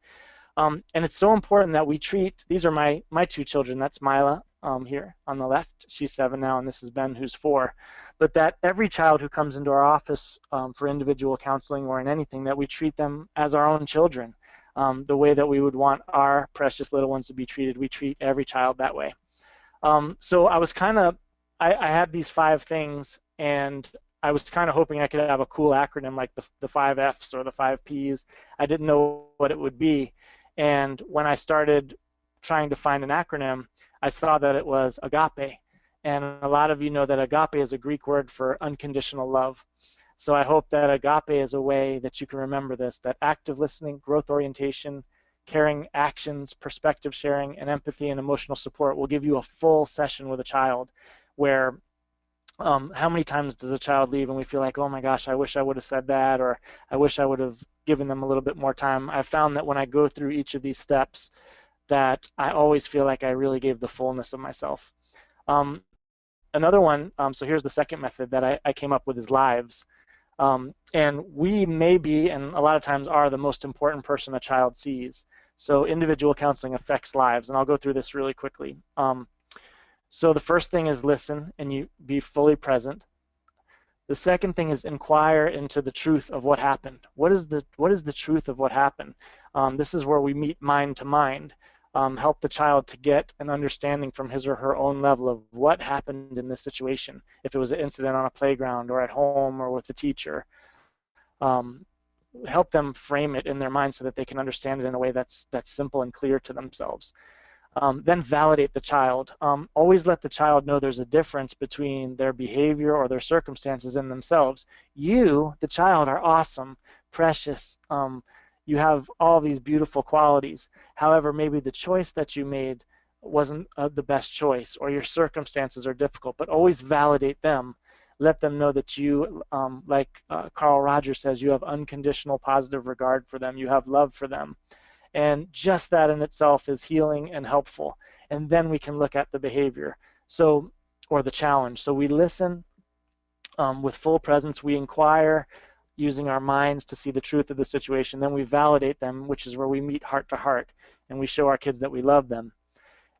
And it's so important that we treat, these are my 2 children. That's Mila here on the left. She's 7 now, and this is Ben, who's 4. But that every child who comes into our office for individual counseling or in anything, that we treat them as our own children. The way that we would want our precious little ones to be treated, we treat every child that way. So I was I had these 5 things, and I was kind of hoping I could have a cool acronym like the 5 Fs or the 5 Ps. I didn't know what it would be. And when I started trying to find an acronym, I saw that it was Agape. And a lot of you know that Agape is a Greek word for unconditional love. So I hope that Agape is a way that you can remember this, that active listening, growth orientation, caring actions, perspective sharing, and empathy and emotional support will give you a full session with a child where How many times does a child leave and we feel like, oh my gosh, I wish I would have said that, or I wish I would have given them a little bit more time? I've found that when I go through each of these steps, that I always feel like I really gave the fullness of myself. Um, Another one, so here's the second method that I came up with, is lives. And we may be, and a lot of times are, the most important person a child sees. So individual counseling affects lives, and I'll go through this really quickly. So the first thing is listen, and you be fully present. The second thing is inquire into the truth of what happened. What is the truth of what happened? This is where we meet mind to mind. Help the child to get an understanding from his or her own level of what happened in this situation. If it was an incident on a playground or at home or with the teacher, um, help them frame it in their mind so that they can understand it in a way that's simple and clear to themselves. Then validate the child. Always let the child know there's a difference between their behavior or their circumstances and themselves. You, the child, are awesome, precious. You have all these beautiful qualities. However, maybe the choice that you made wasn't the best choice, or your circumstances are difficult, but always validate them. Let them know that you, like Carl Rogers says, you have unconditional positive regard for them. You have love for them. And just that in itself is healing and helpful. And then we can look at the behavior, so, or the challenge. So we listen with full presence. We inquire using our minds to see the truth of the situation. Then we validate them, which is where we meet heart to heart, and we show our kids that we love them.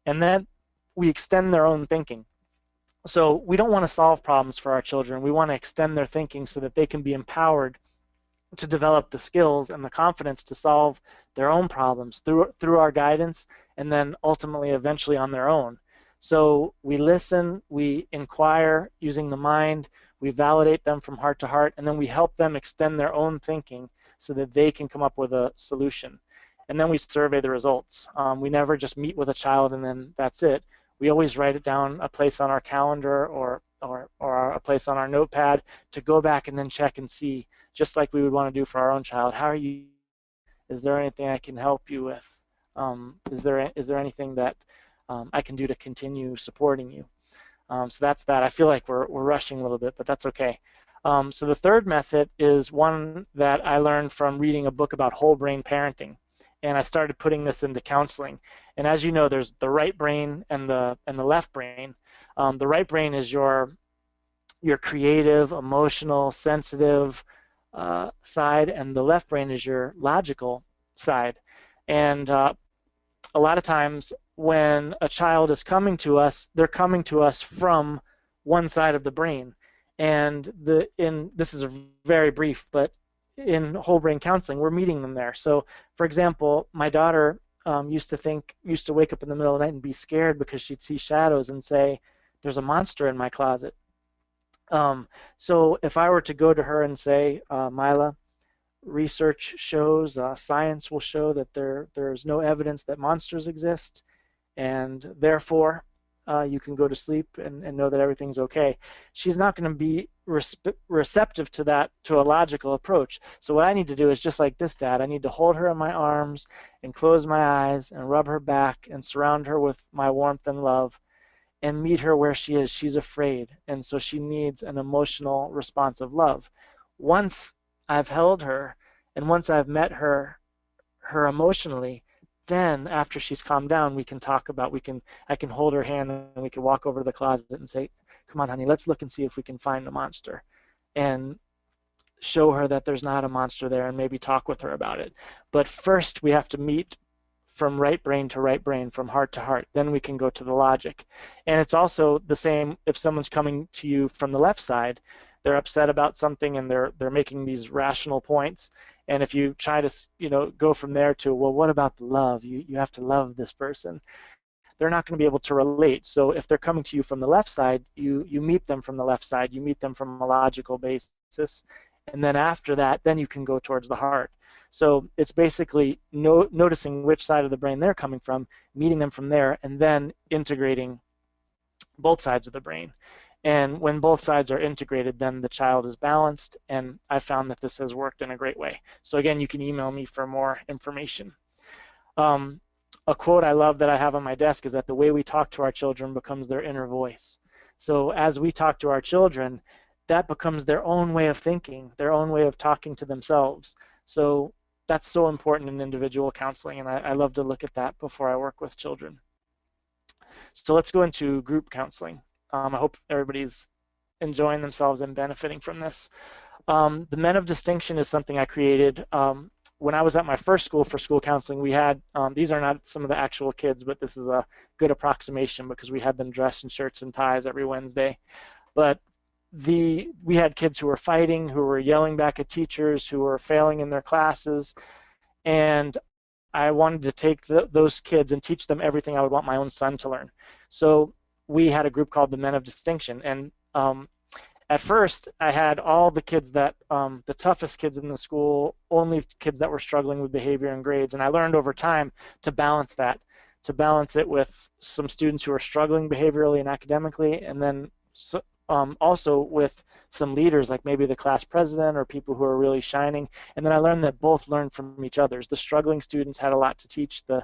And then we extend their own thinking. So we don't want to solve problems for our children. We want to extend their thinking so that they can be empowered to develop the skills and the confidence to solve their own problems through our guidance, and then ultimately eventually on their own. So we listen, we inquire using the mind, we validate them from heart to heart, and then we help them extend their own thinking so that they can come up with a solution. And then we survey the results. We never just meet with a child and then that's it. We always write it down, a place on our calendar or a place on our notepad, to go back and then check and see, just like we would want to do for our own child. How are you? Is there anything I can help you with? Is there anything that I can do to continue supporting you? So that's that. I feel like we're rushing a little bit, but that's okay. So the third method is one that I learned from reading a book about whole brain parenting, and I started putting this into counseling. And as you know, there's the right brain and the left brain. The right brain is your creative, emotional, sensitive side, and the left brain is your logical side. And a lot of times when a child is coming to us, they're coming to us from one side of the brain. And this is a very brief, but in whole brain counseling, we're meeting them there. So, for example, my daughter used to wake up in the middle of the night and be scared because she'd see shadows and say, "There's a monster in my closet." So if I were to go to her and say, Mila, research shows, science will show that there's no evidence that monsters exist, and therefore you can go to sleep and know that everything's okay. She's not going to be receptive to that, to a logical approach. So what I need to do is just like this, Dad. I need to hold her in my arms and close my eyes and rub her back and surround her with my warmth and love and meet her where she is. She's afraid, and so she needs an emotional response of love. Once I've held her and once I've met her emotionally, then after she's calmed down, we can talk about, I can hold her hand and we can walk over to the closet and say, "Come on, honey, let's look and see if we can find a monster," and show her that there's not a monster there and maybe talk with her about it. But first we have to meet from right brain to right brain, from heart to heart. Then we can go to the logic. And it's also the same if someone's coming to you from the left side. They're upset about something and they're making these rational points. And if you try to go from there to, well, what about the love? You have to love this person. They're not going to be able to relate. So if they're coming to you from the left side, you meet them from the left side. You meet them from a logical basis. And then after that, then you can go towards the heart. So it's basically noticing which side of the brain they're coming from, meeting them from there, and then integrating both sides of the brain. And when both sides are integrated, then the child is balanced, and I found that this has worked in a great way. So again, you can email me for more information. A quote I love that I have on my desk is that the way we talk to our children becomes their inner voice. So as we talk to our children, that becomes their own way of thinking, their own way of talking to themselves. So that's so important in individual counseling, and I love to look at that before I work with children. So let's go into group counseling. I hope everybody's enjoying themselves and benefiting from this. The Men of Distinction is something I created when I was at my first school for school counseling. We had, these are not some of the actual kids, but this is a good approximation because we had them dressed in shirts and ties every Wednesday. But we had kids who were fighting, who were yelling back at teachers, who were failing in their classes, and I wanted to take those kids and teach them everything I would want my own son to learn. So we had a group called the Men of Distinction, and at first I had all the kids that the toughest kids in the school, only kids that were struggling with behavior and grades, and I learned over time to balance that, to balance it with some students who are struggling behaviorally and academically, and then also with some leaders like maybe the class president or people who are really shining. And then I learned that both learn from each other. The struggling students had a lot to teach the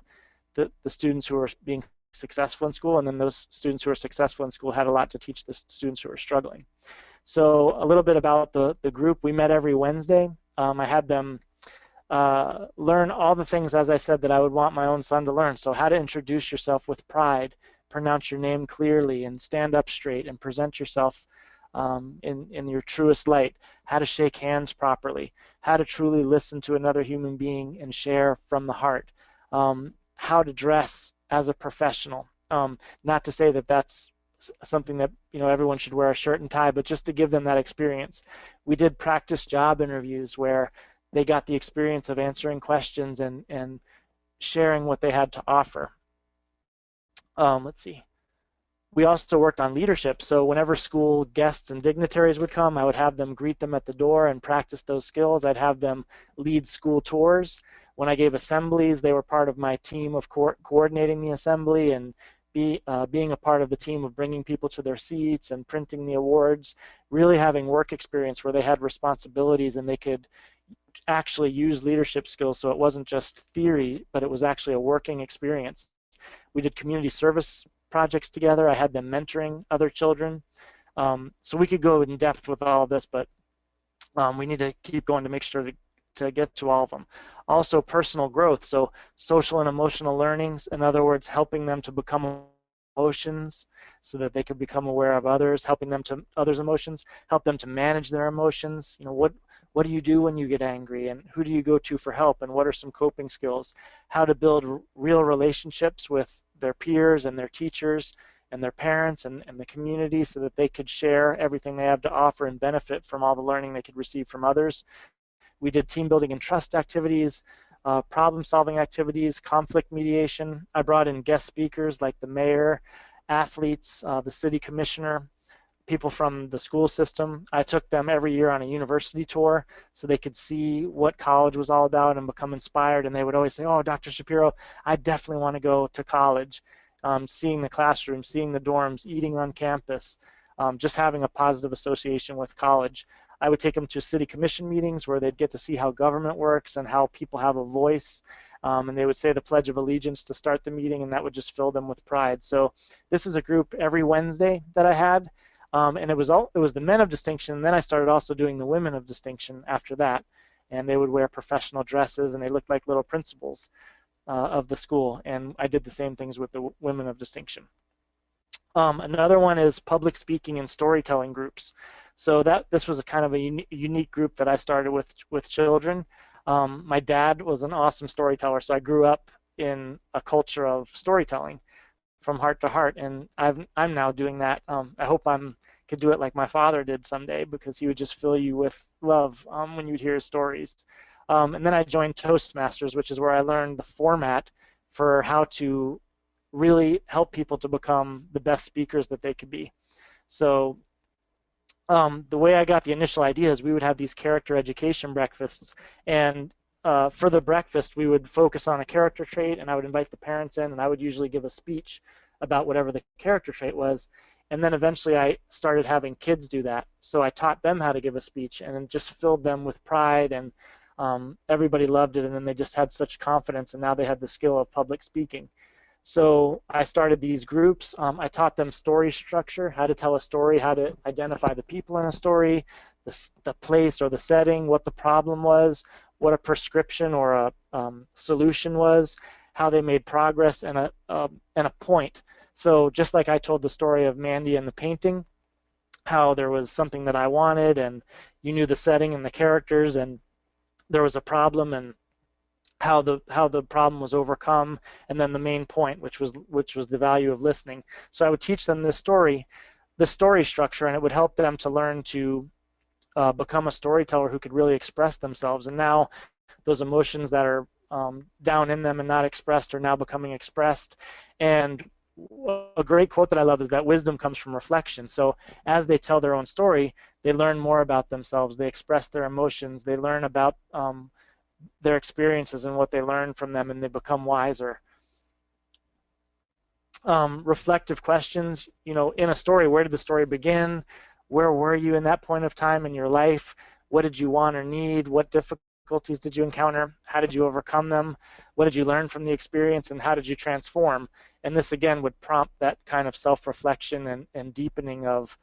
students who were being successful in school, and then those students who are successful in school had a lot to teach the students who are struggling. So a little bit about the group. We met every Wednesday. I had them learn all the things, as I said, that I would want my own son to learn. So how to introduce yourself with pride, pronounce your name clearly, and stand up straight and present yourself in your truest light, how to shake hands properly, how to truly listen to another human being and share from the heart, how to dress as a professional. Not to say that that's something that everyone should wear a shirt and tie, but just to give them that experience. We did practice job interviews where they got the experience of answering questions and sharing what they had to offer. Let's see. We also worked on leadership. So whenever school guests and dignitaries would come, I would have them greet them at the door and practice those skills. I'd have them lead school tours. When I gave assemblies, they were part of my team of coordinating the assembly and being a part of the team of bringing people to their seats and printing the awards, really having work experience where they had responsibilities and they could actually use leadership skills, so it wasn't just theory, but it was actually a working experience. We did community service projects together. I had them mentoring other children. So we could go in depth with all of this, but we need to keep going to make sure to get to all of them. Also, personal growth, so social and emotional learnings, in other words, helping them to become emotions so that they could become aware of others, helping them to others' emotions, help them to manage their emotions. What do you do when you get angry, and who do you go to for help, and what are some coping skills? How to build real relationships with their peers and their teachers and their parents and the community so that they could share everything they have to offer and benefit from all the learning they could receive from others. We did team building and trust activities, problem solving activities, conflict mediation. I brought in guest speakers like the mayor, athletes, the city commissioner, people from the school system. I took them every year on a university tour so they could see what college was all about and become inspired, and they would always say, oh, Dr. Shapiro, I definitely want to go to college. Seeing the classroom, seeing the dorms, eating on campus, just having a positive association with college. I would take them to city commission meetings where they'd get to see how government works and how people have a voice, and they would say the Pledge of Allegiance to start the meeting, and that would just fill them with pride. So this is a group every Wednesday that I had. And it was the Men of Distinction, and then I started also doing the Women of Distinction after that, and they would wear professional dresses and they looked like little principals of the school, and I did the same things with the Women of Distinction. Another one is public speaking and storytelling groups. So this was a kind of a unique group that I started with children. My dad was an awesome storyteller, so I grew up in a culture of storytelling from heart to heart, and I'm now doing that. I hope I could do it like my father did someday, because he would just fill you with love when you'd hear his stories. And then I joined Toastmasters, which is where I learned the format for how to really help people to become the best speakers that they could be. So the way I got the initial idea is we would have these character education breakfasts, and for the breakfast we would focus on a character trait, and I would invite the parents in, and I would usually give a speech about whatever the character trait was. And then eventually I started having kids do that. So I taught them how to give a speech, and it just filled them with pride, and everybody loved it, and then they just had such confidence, and now they had the skill of public speaking. So I started these groups. I taught them story structure, how to tell a story, how to identify the people in a story, the place or the setting, what the problem was, what a prescription or a solution was, how they made progress, and a point. So just like I told the story of Mandy and the painting, how there was something that I wanted, and you knew the setting and the characters, and there was a problem, and how the problem was overcome, and then the main point, which was the value of listening. So I would teach them the story structure, and it would help them to learn to become a storyteller who could really express themselves. And now those emotions that are down in them and not expressed are now becoming expressed. And a great quote that I love is that wisdom comes from reflection. So as they tell their own story, they learn more about themselves. They express their emotions. They learn about their experiences and what they learn from them, and they become wiser. Reflective questions, in a story, where did the story begin? Where were you in that point of time in your life? What did you want or need? What difficulties did you encounter? How did you overcome them? What did you learn from the experience, and how did you transform? And this again would prompt that kind of self-reflection and deepening of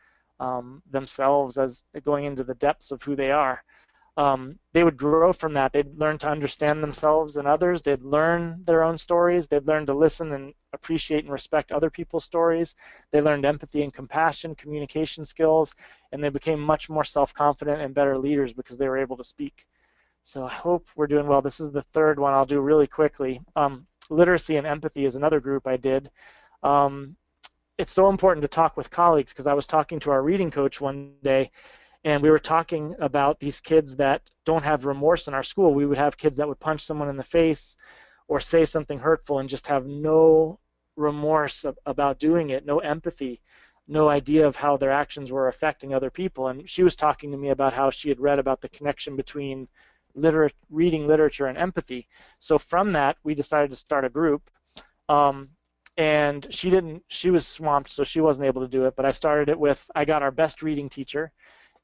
themselves as going into the depths of who they are. They would grow from that. They'd learn to understand themselves and others. They'd learn their own stories. They'd learn to listen and appreciate and respect other people's stories. They learned empathy and compassion, communication skills, and they became much more self-confident and better leaders because they were able to speak. So I hope we're doing well. This is the third one I'll do really quickly. Literacy and empathy is another group I did. It's so important to talk with colleagues, because I was talking to our reading coach one day, and we were talking about these kids that don't have remorse in our school. We would have kids that would punch someone in the face or say something hurtful and just have no remorse about doing it, no empathy, no idea of how their actions were affecting other people. And she was talking to me about how she had read about the connection between reading literature and empathy. So from that, we decided to start a group. And she was swamped, so she wasn't able to do it, but I got our best reading teacher,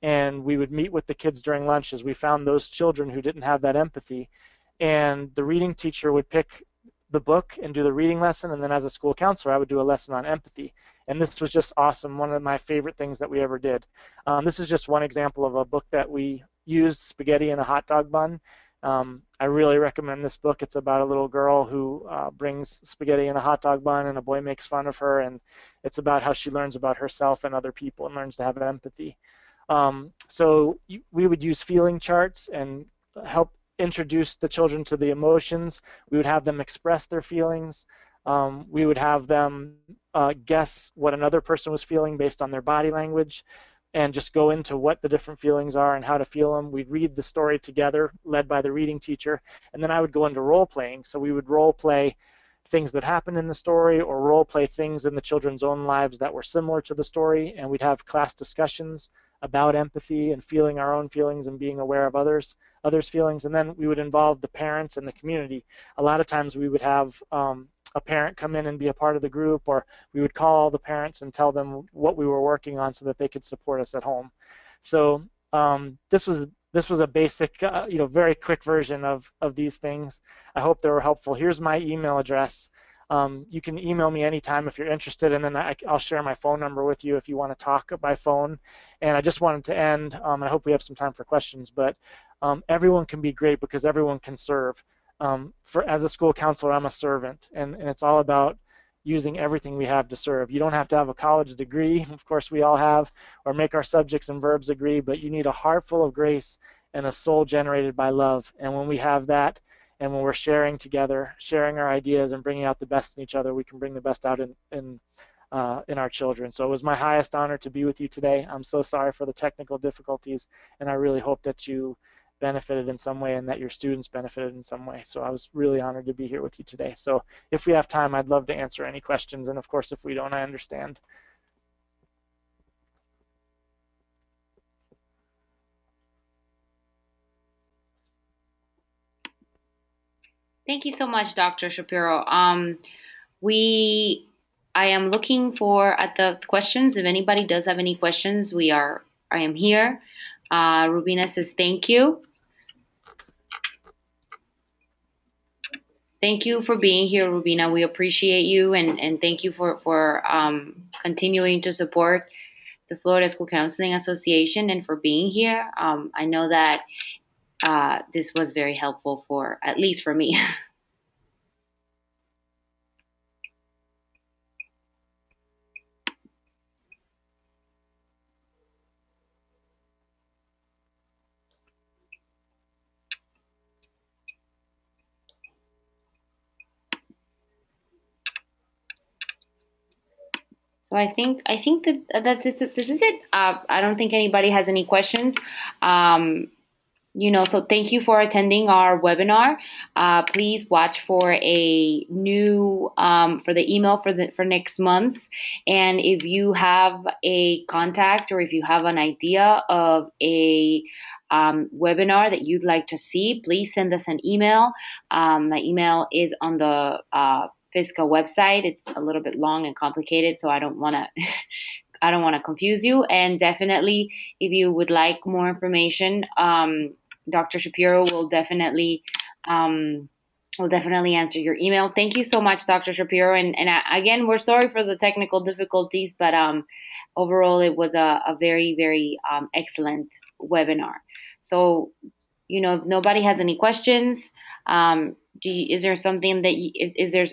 and we would meet with the kids during lunch as we found those children who didn't have that empathy. And the reading teacher would pick the book and do the reading lesson, and then as a school counselor, I would do a lesson on empathy. And this was just awesome, one of my favorite things that we ever did. This is just one example of a book that we used, Spaghetti in a Hot Dog Bun. I really recommend this book. It's about a little girl who brings spaghetti in a hot dog bun, and a boy makes fun of her, and it's about how she learns about herself and other people and learns to have empathy. So we would use feeling charts and help introduce the children to the emotions. We would have them express their feelings. We would have them guess what another person was feeling based on their body language, and just go into what the different feelings are and how to feel them. We'd read the story together, led by the reading teacher, and then I would go into role playing. So we would role play things that happened in the story, or role play things in the children's own lives that were similar to the story, and we'd have class discussions about empathy and feeling our own feelings and being aware of others' feelings. And then we would involve the parents and the community. A lot of times we would have a parent come in and be a part of the group, or we would call all the parents and tell them what we were working on so that they could support us at home. So this was a basic, very quick version of these things. I hope they were helpful. Here's my email address. You can email me anytime if you're interested, and then I'll share my phone number with you if you want to talk by phone. And I just wanted to end, I hope we have some time for questions, but everyone can be great because everyone can serve. As a school counselor, I'm a servant, and it's all about using everything we have to serve. You don't have to have a college degree, of course we all have, or make our subjects and verbs agree, but you need a heart full of grace and a soul generated by love. And when we have that, and when we're sharing together, sharing our ideas and bringing out the best in each other, we can bring the best out in our children. So it was my highest honor to be with you today. I'm so sorry for the technical difficulties, and I really hope that you benefited in some way and that your students benefited in some way. So I was really honored to be here with you today. So if we have time, I'd love to answer any questions, and of course, if we don't, I understand. Thank you so much, Dr. Shapiro. We, I am looking for at the questions. If anybody does have any questions, I am here. Rubina says thank you. thank you for being here, Rubina. We appreciate you, and thank you for continuing to support the Florida School Counseling Association and for being here. I know that this was very helpful for at least for me. So I think that this is it. I don't think anybody has any questions. Um, so thank you for attending our webinar. Please watch for a new for the email for next month. And if you have a contact or if you have an idea of a webinar that you'd like to see, please send us an email. My email is on the FSCA website. It's a little bit long and complicated, so I don't want to I don't want to confuse you. And definitely, if you would like more information, Dr. Shapiro will definitely answer your email. Thank you so much, Dr. Shapiro. And again, we're sorry for the technical difficulties, but overall, it was a very, very excellent webinar. So, if nobody has any questions, is there something that is there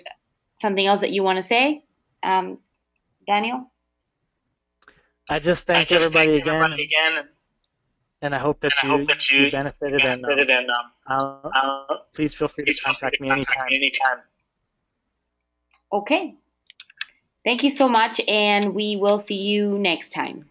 something else that you want to say, Daniel? I just thank everybody again, and I hope that you benefited. And please feel free to contact me anytime. Okay. Thank you so much, and we will see you next time.